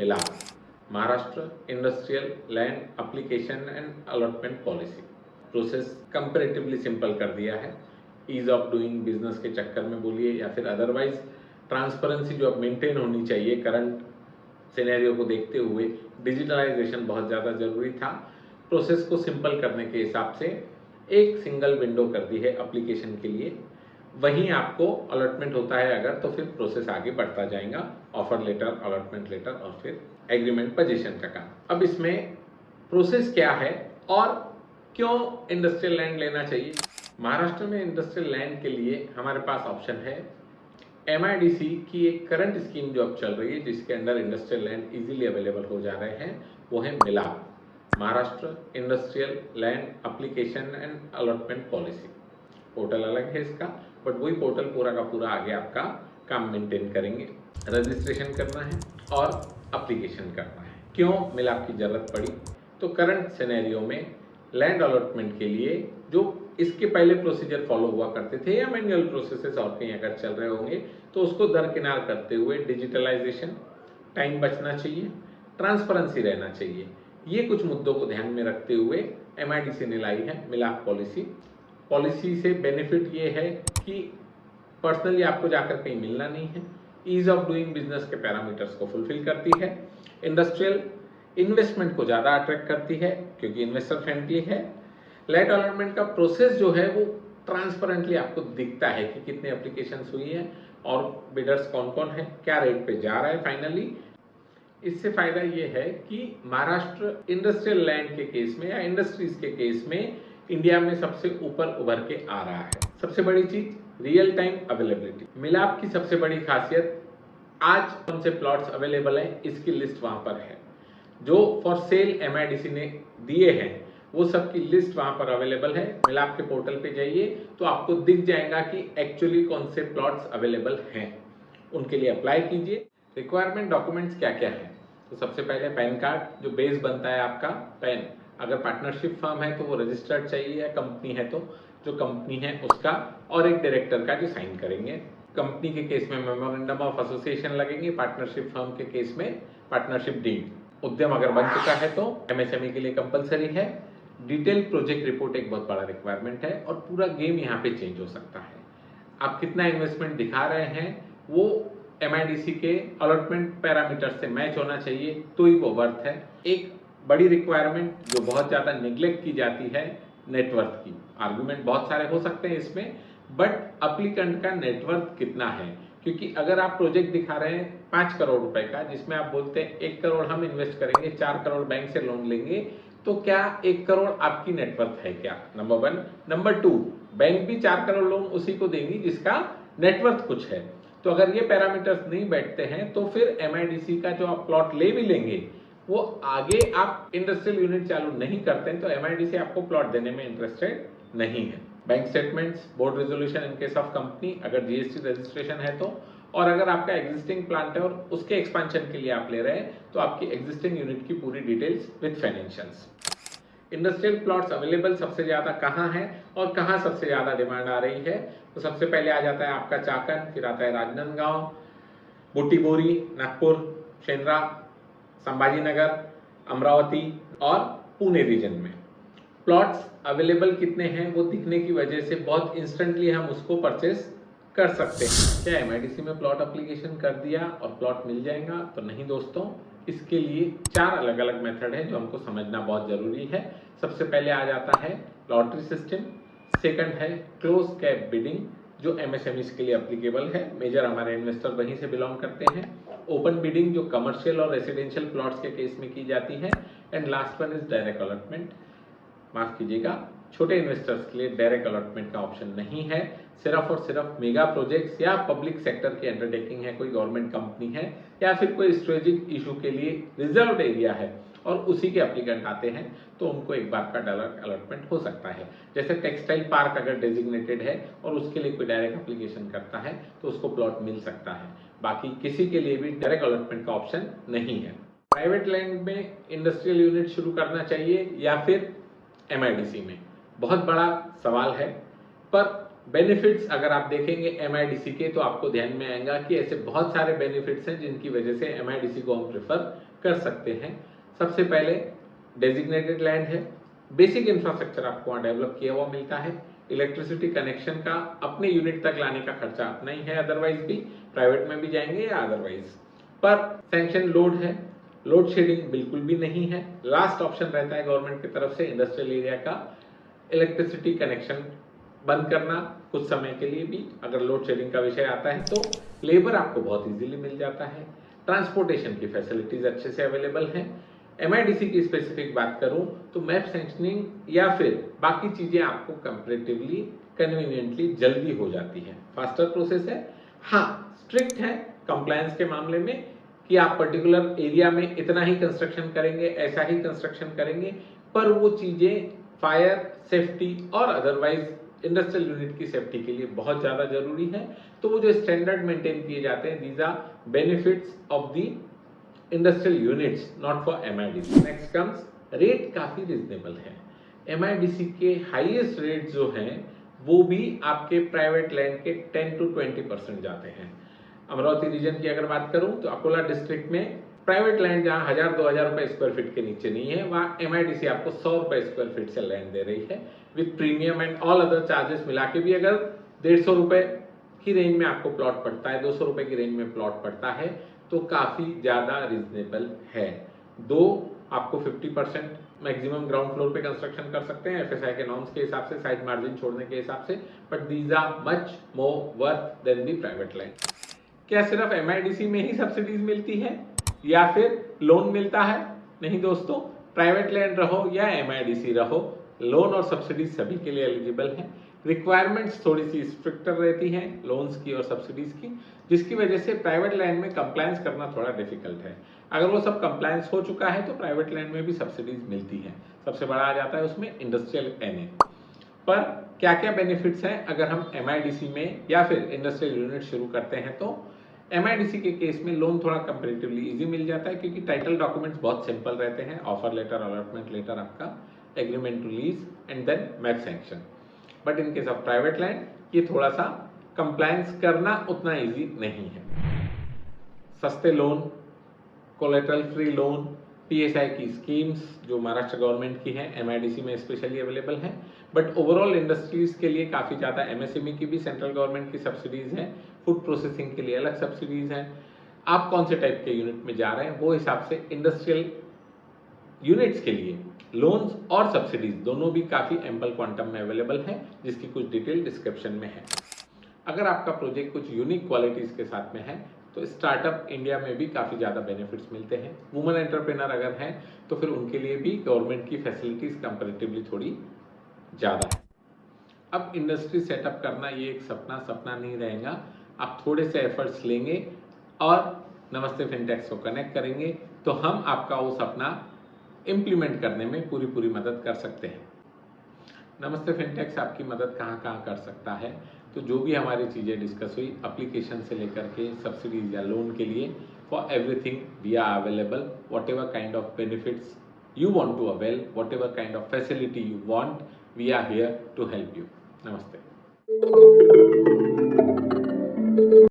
मिलाप, Maharashtra industrial land application and allotment policy. Process comparatively simple कर दिया है। ईज ऑफ डूइंग बिजनेस के चक्कर में बोलिए या फिर अदरवाइज ट्रांसपेरेंसी जो अब मेंटेन होनी चाहिए करंट सिनेरियो को देखते हुए डिजिटलाइजेशन बहुत ज़्यादा जरूरी था। प्रोसेस को सिंपल करने के हिसाब से एक सिंगल विंडो कर दी है एप्लीकेशन के लिए। वहीं आपको अलॉटमेंट होता है अगर तो फिर प्रोसेस आगे बढ़ता जाएगा, ऑफर लेटर, अलॉटमेंट लेटर और फिर एग्रीमेंट पोजीशन का काम। अब इसमें प्रोसेस क्या है और क्यों इंडस्ट्रियल लैंड लेना चाहिए। महाराष्ट्र में इंडस्ट्रियल लैंड के लिए हमारे पास ऑप्शन है MIDC की एक करंट स्कीम जो अब चल रही है जिसके under industrial land easily available हो जा रहे हैं, वो है मिलाप, Maharashtra industrial land application and allotment policy. Portal अलग है इसका, बट वही पोर्टल पूरा का पूरा आगे आपका काम मेंटेन करेंगे। रजिस्ट्रेशन करना है और एप्लीकेशन करना है। क्यों मिलाप की जरूरत पड़ी, तो करंट सिनेरियो में लैंड अलॉटमेंट के लिए जो इसके पहले प्रोसीजर फॉलो हुआ करते थे या मैनुअल प्रोसेसेस और कहीं अगर चल रहे होंगे तो उसको दरकिनार करते हुए डिजिटलाइजेशन, टाइम बचना चाहिए, ट्रांसपेरेंसी रहना चाहिए। ये कुछ मुद्दों को ध्यान में रखते हुए MIDC ने लाई है मिलाप पॉलिसी। पॉलिसी से बेनिफिट ये है कि पर्सनली आपको जाकर कहीं मिलना नहीं है, ईज ऑफ डूइंग बिजनेस के पैरामीटर्स को फुलफिल करती है, इंडस्ट्रियल इन्वेस्टमेंट को ज़्यादा अट्रैक्ट करती है क्योंकि इन्वेस्टर फ्रेंडली है। लैंड अलॉटमेंट का प्रोसेस जो है वो ट्रांसपेरेंटली आपको दिखता है कि कितने एप्लीकेशंस हुई हैं और बिडर्स कौन कौन है, क्या रेट पे जा रहा है फाइनली। इससे फायदा ये है कि महाराष्ट्र इंडस्ट्रियल लैंड के केस में या इंडस्ट्रीज के केस में इंडिया में सबसे ऊपर उभर के आ रहा है। सबसे बड़ी चीज रियल टाइम अवेलेबिलिटी। मिलाप की सबसे बड़ी खासियत आज कौन से प्लॉट्स अवेलेबल हैं इसकी लिस्ट वहां पर है। जो फॉर सेल MIDC ने दिए हैं वो सब की लिस्ट वहां पर अवेलेबल है। मिलाप के पोर्टल पे जाइए तो आपको दिख जाएगा कि एक्चुअली कौन से प्लॉट्स अवेलेबल हैं, उनके लिए अप्लाई कीजिए। रिक्वायरमेंट डॉक्यूमेंट्स क्या क्या है, तो सबसे पहले पैन कार्ड जो बेस बनता है आपका पैन। अगर पार्टनरशिप फर्म है तो वो रजिस्टर्ड चाहिए, या कंपनी है तो जो कंपनी है उसका, और एक डायरेक्टर का जो साइन करेंगे। कंपनी के केस में मेमोरेंडम ऑफ एसोसिएशन लगेंगे, पार्टनरशिप फर्म के केस में पार्टनरशिप डीड। उद्यम अगर बन चुका है तो MSME के लिए कंपलसरी है। डिटेल प्रोजेक्ट रिपोर्ट एक बहुत बड़ा रिक्वायरमेंट है और पूरा गेम यहाँ पे चेंज हो सकता है। आप कितना इन्वेस्टमेंट दिखा रहे हैं वो MIDC के अलॉटमेंट पैरामीटर से मैच होना चाहिए तो ही वो वर्थ है। एक बड़ी रिक्वायरमेंट जो बहुत ज्यादा निग्लेक्ट की जाती है नेटवर्थ की। आर्गुमेंट बहुत सारे हो सकते हैं इसमें, बट अप्लीकेंट का नेटवर्थ कितना है, क्योंकि अगर आप प्रोजेक्ट दिखा रहे हैं 5 करोड़ रुपए का जिसमें आप बोलते हैं 1 करोड़ हम इन्वेस्ट करेंगे, 4 करोड़ बैंक से लोन लेंगे, तो क्या 1 करोड़ आपकी नेटवर्थ है क्या, नंबर 1। नंबर 2, बैंक भी 4 करोड़ लोन उसी को देंगी जिसका नेटवर्थ कुछ है। तो अगर ये पैरामीटर्स नहीं बैठते हैं तो फिर MIDC का जो आप प्लॉट ले भी लेंगे वो आगे आप इंडस्ट्रियल यूनिट चालू नहीं करते हैं तो MIDC आपको प्लॉट देने में इंटरेस्टेड नहीं है। Bank statements, board resolution in case of company, अगर GST रजिस्ट्रेशन है तो, और अगर आपका एग्जिस्टिंग प्लांट है और उसके एक्सपेंशन के लिए आप ले रहे हैं तो आपकी एग्जिस्टिंग यूनिट की पूरी details with financials. Industrial plots available सबसे ज्यादा कहाँ है और कहाँ सबसे ज्यादा डिमांड आ रही है, तो सबसे पहले आ जाता है आपका चाकन, फिर आता है राजनांदगांव, बुटीबोरी, नागपुर, शेंद्रा, संभाजीनगर, अमरावती और पुणे रीजन में। प्लॉट्स अवेलेबल कितने हैं वो दिखने की वजह से बहुत इंस्टेंटली हम उसको परचेस कर सकते हैं। क्या MIDC में प्लॉट एप्लीकेशन कर दिया और प्लॉट मिल जाएगा, तो नहीं दोस्तों। इसके लिए 4 अलग अलग मेथड है जो हमको समझना बहुत जरूरी है। सबसे पहले आ जाता है लॉटरी सिस्टम, सेकंड है क्लोज कैप बिडिंग जो MSMEs के लिए एप्लीकेबल है, मेजर हमारे इन्वेस्टर वहीं से बिलोंग करते हैं। ओपन बिडिंग जो कमर्शियल और रेसिडेंशियल प्लॉट्स के केस में की जाती है, and last one is direct allotment. माफ कीजिएगा, छोटे इन्वेस्टर्स के लिए डायरेक्ट अलॉटमेंट का ऑप्शन नहीं है। सिर्फ और सिर्फ मेगा प्रोजेक्ट्स या पब्लिक सेक्टर की अंडरटेकिंग है, कोई गवर्नमेंट कंपनी है या फिर कोई स्ट्रेटेजिक इशू के लिए रिजर्व्ड एरिया है और उसी के एप्लीकेंट आते हैं तो उनको एक बार का डायरेक्ट अलॉटमेंट हो सकता है। जैसे टेक्सटाइल पार्क अगर डेजिग्नेटेड है और उसके लिए कोई डायरेक्ट एप्लीकेशन करता है तो उसको प्लॉट मिल सकता है, बाकी किसी के लिए भी डायरेक्ट अलॉटमेंट का ऑप्शन नहीं है। प्राइवेट लैंड में इंडस्ट्रियल यूनिट शुरू करना चाहिए या फिर MIDC में, बहुत बड़ा सवाल है। पर बेनिफिट्स अगर आप देखेंगे MIDC के तो आपको ध्यान में आएगा कि ऐसे बहुत सारे बेनिफिट्स हैं जिनकी वजह से MIDC को हम प्रेफर कर सकते हैं। सबसे पहले डेजिग्नेटेड लैंड है, बेसिक इंफ्रास्ट्रक्चर आपको वहाँ डेवलप किया हुआ मिलता है, इलेक्ट्रिसिटी कनेक्शन का अपने यूनिट तक लाने का खर्चा अपना ही है, अदरवाइज भी प्राइवेट में भी जाएंगे या अदरवाइज, पर सैंक्शन लोड है, लोड शेडिंग बिल्कुल भी नहीं है। लास्ट ऑप्शन रहता है गवर्नमेंट की तरफ से इंडस्ट्रियल एरिया का इलेक्ट्रिसिटी कनेक्शन बंद करना कुछ समय के लिए भी, अगर लोड शेडिंग का विषय आता है तो लेबर आपको बहुत इजीली मिल जाता है, ट्रांसपोर्टेशन की फैसिलिटीज अच्छे से अवेलेबल हैं। एमआईडीसी की स्पेसिफिक बात करूं तो मैप सैंक्शनिंग या फिर बाकी चीजें आपको कंपैरेटिवली कन्वीनियंटली जल्दी हो जाती है, फास्टर प्रोसेस है। हाँ, स्ट्रिक्ट है कंप्लायंस के मामले में कि आप पर्टिकुलर एरिया में इतना ही कंस्ट्रक्शन करेंगे, ऐसा ही कंस्ट्रक्शन करेंगे, पर वो चीजें फायर सेफ्टी और अदरवाइज इंडस्ट्रियल यूनिट की सेफ्टी के लिए बहुत ज्यादा जरूरी है। तो वो जो स्टैंडर्ड मेंटेन किए जाते हैं, these are benefits of the industrial units, not for MIDC. Next comes rate, काफी रिजनेबल है। एमआईडीसी के हाईएस्ट रेट जो हैं वो भी आपके प्राइवेट लैंड के 10 to 20% जाते हैं। अमरावती रीजन की अगर बात करूं तो अकोला डिस्ट्रिक्ट में प्राइवेट लैंड जहां 1000-2000 रुपए स्क्वायर फीट के नीचे नहीं है, वहां एमआईडीसी आपको 100 रुपए स्क्वायर फीट से लैंड दे रही है with premium and all other charges मिला के भी। अगर 150 रुपए की रेंज में आपको प्लॉट पड़ता है, 200 रुपए की रेंज में प्लॉट पड़ता है, तो काफी ज्यादा रिजनेबल है। दो आपको 50% मैक्सिमम ग्राउंड फ्लोर पे कंस्ट्रक्शन कर सकते हैं एफएसआई के नॉर्म्स के हिसाब से, साइड मार्जिन छोड़ने के हिसाब से, but these are much more worth than the private land. क्या सिर्फ एमआईडीसी में ही सब्सिडीज मिलती है या फिर लोन मिलता है? नहीं दोस्तों, प्राइवेट लैंड रहो या एमआईडीसी रहो, लोन और सब्सिडीज सभी के लिए एलिजिबल है। रिक्वायरमेंट्स थोड़ी सी स्ट्रिक्टर रहती हैं लोन्स की और सब्सिडीज की, जिसकी वजह से प्राइवेट लैंड में कंप्लायंस करना थोड़ा डिफिकल्ट है। अगर वो सब कंप्लायंस हो चुका है तो प्राइवेट लैंड में भी सब्सिडीज मिलती है। सबसे बड़ा आ जाता है उसमें इंडस्ट्रियल एनए। पर क्या क्या बेनिफिट्स हैं अगर हम एमआईडीसी में या फिर इंडस्ट्रियल यूनिट शुरू करते हैं? तो एमआईडीसी के केस में लोन थोड़ा कंपैरेटिवली इजी मिल जाता है क्योंकि टाइटल डॉक्यूमेंट्स बहुत सिंपल रहते हैं, ऑफर लेटर, अलॉटमेंट लेटर, आपका agreement to lease and then map sanction. But in case of private land ये थोड़ा सा कंप्लायंस करना उतना इजी नहीं है। सस्ते loan, collateral free loan, PSI की स्कीम्स जो महाराष्ट्र गवर्नमेंट की हैं, एमआईडीसी में स्पेशली अवेलेबल हैं, बट ओवरऑल इंडस्ट्रीज के लिए काफी ज्यादा एमएसएमई की भी सेंट्रल गवर्नमेंट की सब्सिडीज हैं, फूड प्रोसेसिंग के लिए अलग सब्सिडीज हैं। आप कौन से टाइप के यूनिट में जा रहे हैं वो हिसाब से इंडस्ट्रियल यूनिट्स के लिए लोन्स और सब्सिडीज दोनों भी काफी एम्पल क्वांटम में अवेलेबल है, जिसकी कुछ डिटेल डिस्क्रिप्शन में है। अगर आपका प्रोजेक्ट कुछ यूनिक क्वालिटीज के साथ में है तो स्टार्टअप इंडिया में भी काफी ज्यादा बेनिफिट्स मिलते हैं। वुमेन एंटरप्रेन्योर अगर हैं तो फिर उनके लिए भी गवर्नमेंट की फैसिलिटीज कंपैरेटिवली थोड़ी ज्यादा है। अब इंडस्ट्री सेटअप करना ये एक सपना नहीं रहेगा, आप थोड़े से एफर्ट्स लेंगे और नमस्ते फिनटेक्स को कनेक्ट करेंगे तो हम आपका वो सपना इम्प्लीमेंट करने में पूरी मदद कर सकते हैं। नमस्ते फिनटेक्स आपकी मदद कहाँ कर सकता है? तो जो भी हमारी चीज़ें डिस्कस हुई, एप्लीकेशन से लेकर के सब्सिडीज या लोन के लिए, for everything we are available. Whatever kind of benefits you want to avail, whatever kind of facility you want, we are here to help you. Namaste.